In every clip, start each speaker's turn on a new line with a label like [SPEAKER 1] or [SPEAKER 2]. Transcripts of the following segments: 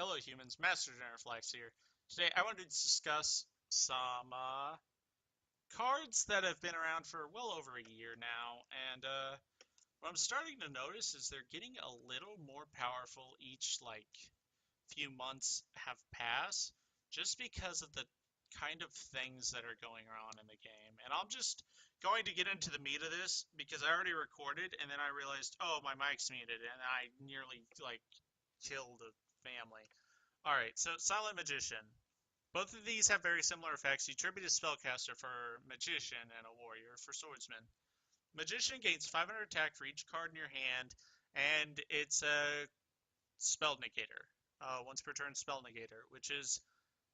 [SPEAKER 1] Hello humans, Master DinnerFlax here. Today I wanted to discuss some cards that have been around for well over a year now, and what I'm starting to notice is they're getting a little more powerful each few months have passed, just because of the kind of things that are going on in the game. And I'm just going to get into the meat of this because I already recorded, and then I realized, oh, my mic's muted, and I nearly killed a family. Alright, so Silent Magician. Both of these have very similar effects. You tribute a spellcaster for Magician and a Warrior for Swordsman. Magician gains 500 attack for each card in your hand, and it's a spell negator. Once per turn spell negator, which is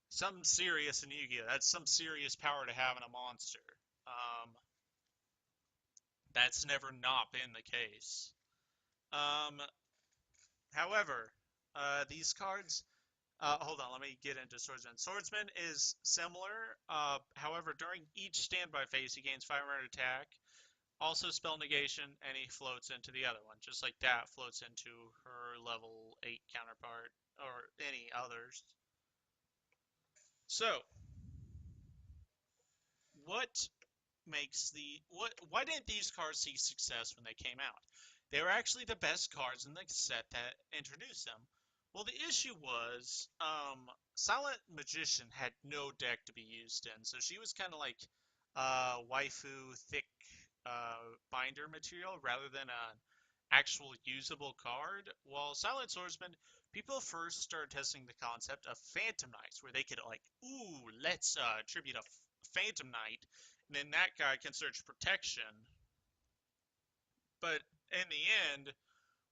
[SPEAKER 1] something serious in Yu-Gi-Oh! That's some serious power to have in a monster. Um, that's never not been the case. Um, however, these cards hold on, let me get into Swordsman. Swordsman is similar. However, during each standby phase, he gains 500 attack, also spell negation, and he floats into the other one, just like that floats into her level 8 counterpart, or any others. So, what why didn't these cards see success when they came out? They were actually the best cards in the set that introduced them. Well, the issue was, Silent Magician had no deck to be used in, so she was kind of like waifu thick binder material rather than an actual usable card. While Silent Swordsman, people first started testing the concept of Phantom Knights, where they could ooh, let's tribute a Phantom Knight, and then that guy can search protection. But in the end,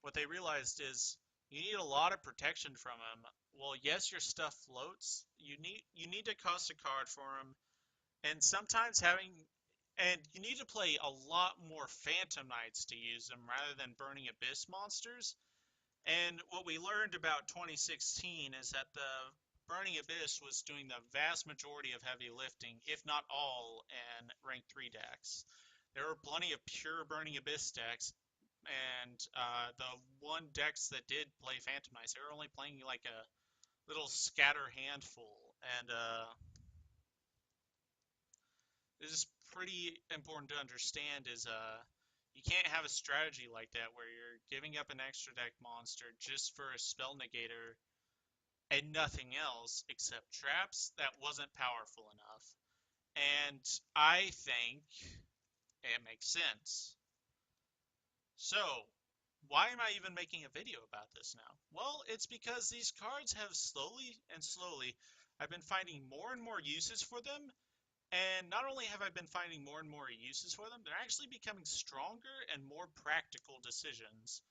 [SPEAKER 1] what they realized is you need a lot of protection from him. Well, yes, your stuff floats. You need to cost a card for him, and sometimes you need to play a lot more Phantom Knights to use them rather than Burning Abyss monsters. And what we learned about 2016 is that the Burning Abyss was doing the vast majority of heavy lifting, if not all, in rank 3 decks. There were plenty of pure Burning Abyss decks, and the one decks that did play Phantom Knights, they were only playing like a little scatter handful. And this is pretty important to understand is you can't have a strategy like that where you're giving up an extra deck monster just for a spell negator and nothing else except traps. That wasn't powerful enough. And I think it makes sense. So, why am I even making a video about this now? Well, it's because these cards have slowly, I've been finding more and more uses for them. And not only have I been finding more and more uses for them, they're actually becoming stronger and more practical decisions.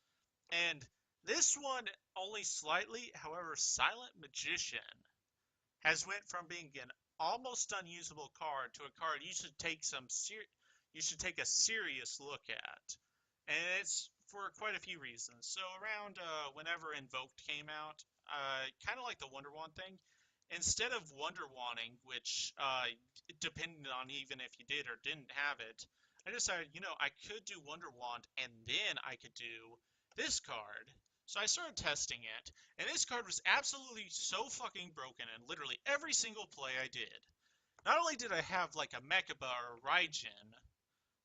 [SPEAKER 1] And this one only slightly, however, Silent Magician has went from being an almost unusable card to a card you should take a serious look at. And it's for quite a few reasons. So around whenever Invoked came out, kind of like the Wonder Wand thing, instead of Wonder Wanding, which depended on even if you did or didn't have it, I decided, I could do Wonder Wand and then I could do this card. So I started testing it, and this card was absolutely so fucking broken in literally every single play I did. Not only did I have like a Mechaba or a Raijin,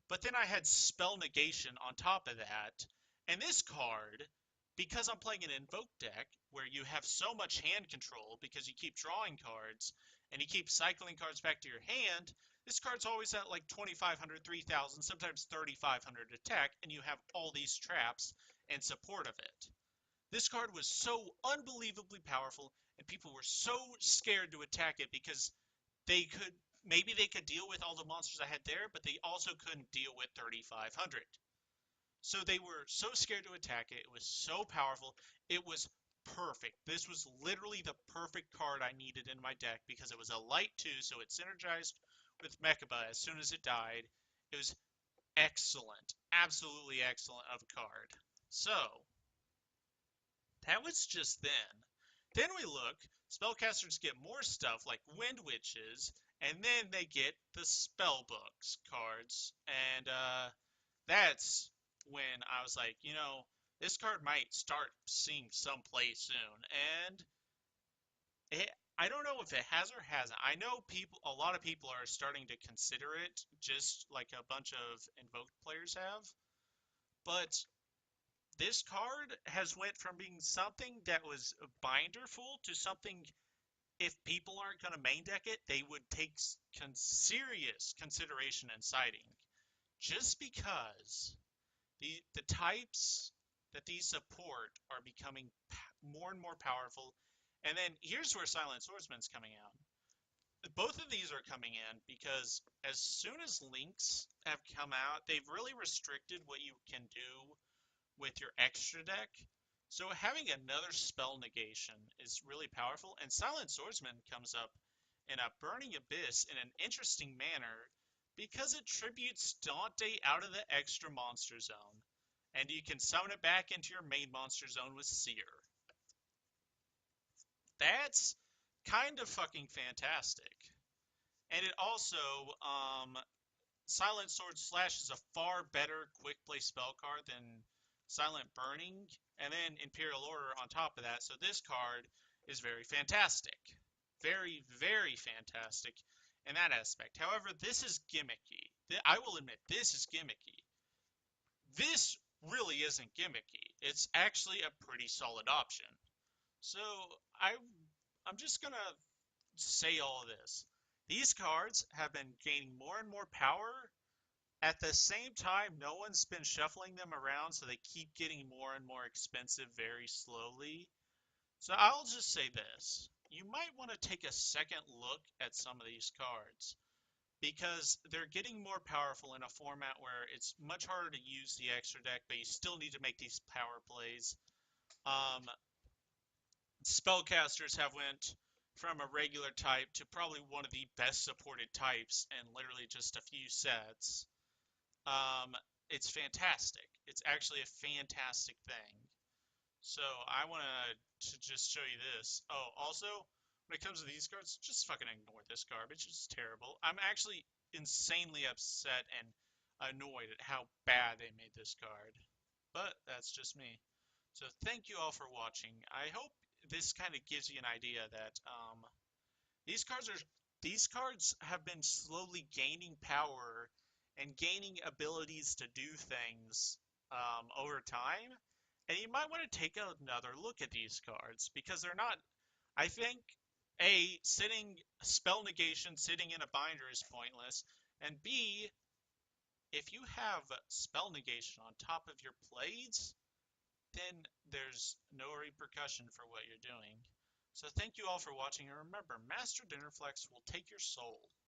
[SPEAKER 1] but then I had Spell Negation on top of that. And this card, because I'm playing an Invoke deck, where you have so much hand control because you keep drawing cards, and you keep cycling cards back to your hand, this card's always at like 2,500, 3,000, sometimes 3,500 attack, and you have all these traps in support of it. This card was so unbelievably powerful, and people were so scared to attack it because they could maybe they could deal with all the monsters I had there, but they also couldn't deal with 3,500. So they were so scared to attack it. It was so powerful. It was perfect. This was literally the perfect card I needed in my deck because it was a light too, so it synergized with Mechaba as soon as it died. It was excellent, absolutely excellent of a card. So that was just then. Then we look, spellcasters get more stuff like Wind Witches, and then they get the spell books cards. And that's when I was like, this card might start seeing some play soon. And It, I don't know if it has or hasn't. I know a lot of people are starting to consider it, just like a bunch of invoked players have. But this card has went from being something that was binderful to something, if people aren't going to main deck it, they would take serious consideration in siding. Just because the types that these support are becoming more and more powerful. And then here's where Silent Swordsman's coming out. Both of these are coming in because as soon as links have come out, they've really restricted what you can do with your extra deck. So having another spell negation is really powerful, and Silent Swordsman comes up in a Burning Abyss in an interesting manner because it tributes Dante out of the extra monster zone, and you can summon it back into your main monster zone with Seer. That's kind of fucking fantastic. And it also, Silent Sword Slash is a far better quick play spell card than Silent Burning, and then Imperial Order on top of that. So this card is very fantastic. Very, very fantastic in that aspect. However, this is gimmicky. I will admit, this is gimmicky. This really isn't gimmicky. It's actually a pretty solid option. So I, I'm just gonna say all of this. These cards have been gaining more and more power. At the same time, no one's been shuffling them around, so they keep getting more and more expensive very slowly. So I'll just say this. You might want to take a second look at some of these cards because they're getting more powerful in a format where it's much harder to use the extra deck, but you still need to make these power plays. Um, Spellcasters have went from a regular type to probably one of the best supported types in literally just a few sets. Um, it's fantastic. It's actually a fantastic thing. So I want to just show you this. Oh, also, when it comes to these cards, just fucking ignore this garbage. It's terrible. I'm actually insanely upset and annoyed at how bad they made this card. But that's just me. So thank you all for watching. I hope this kind of gives you an idea that these cards are these cards have been slowly gaining power and gaining abilities to do things over time. And you might want to take another look at these cards because they're not. I think sitting spell negation sitting in a binder is pointless, and B, if you have spell negation on top of your plays, then there's no repercussion for what you're doing. So thank you all for watching, and remember, Master DinnerFlax will take your soul.